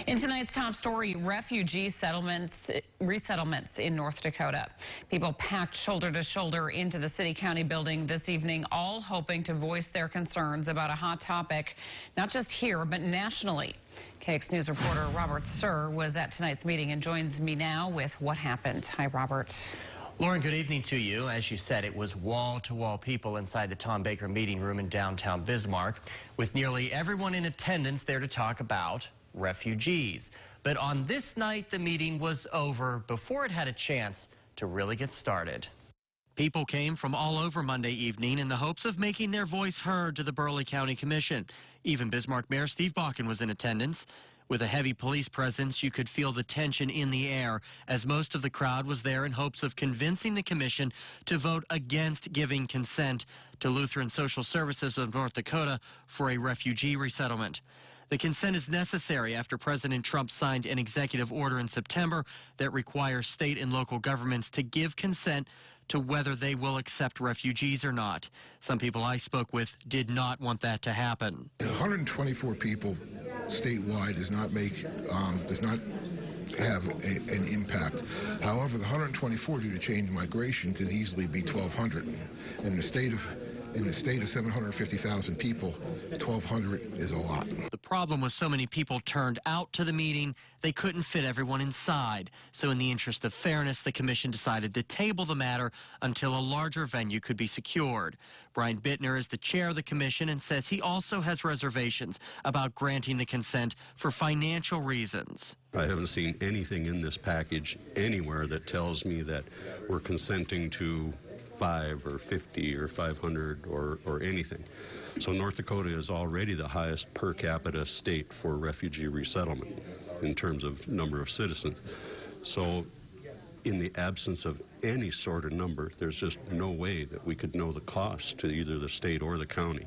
In tonight's top story, refugee resettlements in North Dakota. People packed shoulder to shoulder into the city-county building this evening, all hoping to voice their concerns about a hot topic, not just here, but nationally. KX News reporter Robert Sir was at tonight's meeting and joins me now with what happened. Hi, Robert. Lauren, good evening to you. As you said, it was wall-to-wall people inside the Tom Baker meeting room in downtown Bismarck, with nearly everyone in attendance there to talk about refugees. But on this night, the meeting was over before it had a chance to really get started. People came from all over Monday evening in the hopes of making their voice heard to the Burleigh County Commission. Even Bismarck Mayor Steve Bakken was in attendance. With a heavy police presence, you could feel the tension in the air as most of the crowd was there in hopes of convincing the commission to vote against giving consent to Lutheran Social Services of North Dakota for a refugee resettlement. The consent is necessary after President Trump signed an executive order in September that requires state and local governments to give consent to whether they will accept refugees or not. Some people I spoke with did not want that to happen. 124 people statewide does not have an impact. However, the 124 due to change in migration could easily be 1,200. In the state of 750,000 people, 1,200 is a lot. The problem was so many people turned out to the meeting, they couldn't fit everyone inside. So in the interest of fairness, the commission decided to table the matter until a larger venue could be secured. Brian Bittner is the chair of the commission and says he also has reservations about granting the consent for financial reasons. I haven't seen anything in this package anywhere that tells me that we're consenting to 5 or 50 or 500 or anything. So North Dakota is already the highest per capita state for refugee resettlement in terms of number of citizens. So in the absence of any sort of number, there's just no way that we could know the cost to either the state or the county.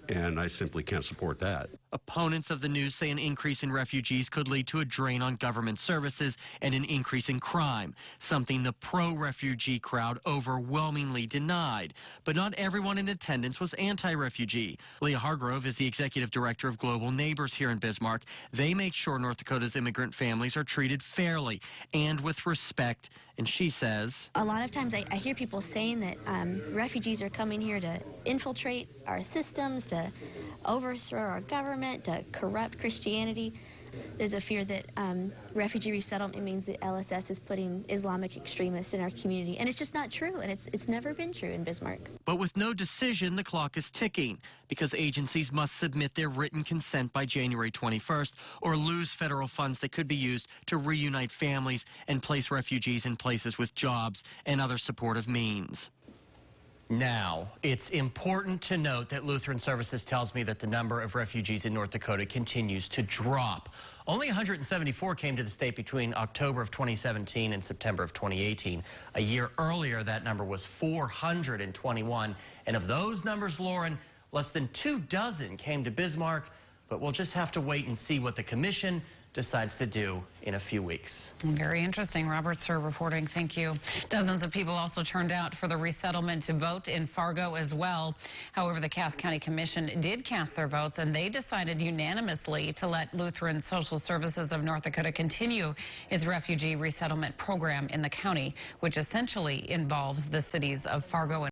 And I simply can't support that. Opponents of the news say an increase in refugees could lead to a drain on government services and an increase in crime, something the pro-refugee crowd overwhelmingly denied. But not everyone in attendance was anti-refugee. Leah Hargrove is the executive director of Global Neighbors here in Bismarck. They make sure North Dakota's immigrant families are treated fairly and with respect. And she says, a lot of times I hear people saying that refugees are coming here to infiltrate our systems, to overthrow our government, to corrupt Christianity. There's a fear that refugee resettlement means that LSS is putting Islamic extremists in our community. And it's just not true, and it's never been true in Bismarck. But with no decision, the clock is ticking because agencies must submit their written consent by January 21st or lose federal funds that could be used to reunite families and place refugees in places with jobs and other supportive means. Now, it's important to note that Lutheran Services tells me that the number of refugees in North Dakota continues to drop. Only 174 came to the state between October of 2017 and September of 2018. A year earlier, that number was 421. And of those numbers, Lauren, less than 24 came to Bismarck. But we'll just have to wait and see what the commission decides to do in a few weeks. Very interesting. Robert Sir reporting. Thank you. Dozens of people also turned out for the resettlement to vote in Fargo as well. However, the Cass County Commission did cast their votes, and they decided unanimously to let Lutheran Social Services of North Dakota continue its refugee resettlement program in the county, which essentially involves the cities of Fargo and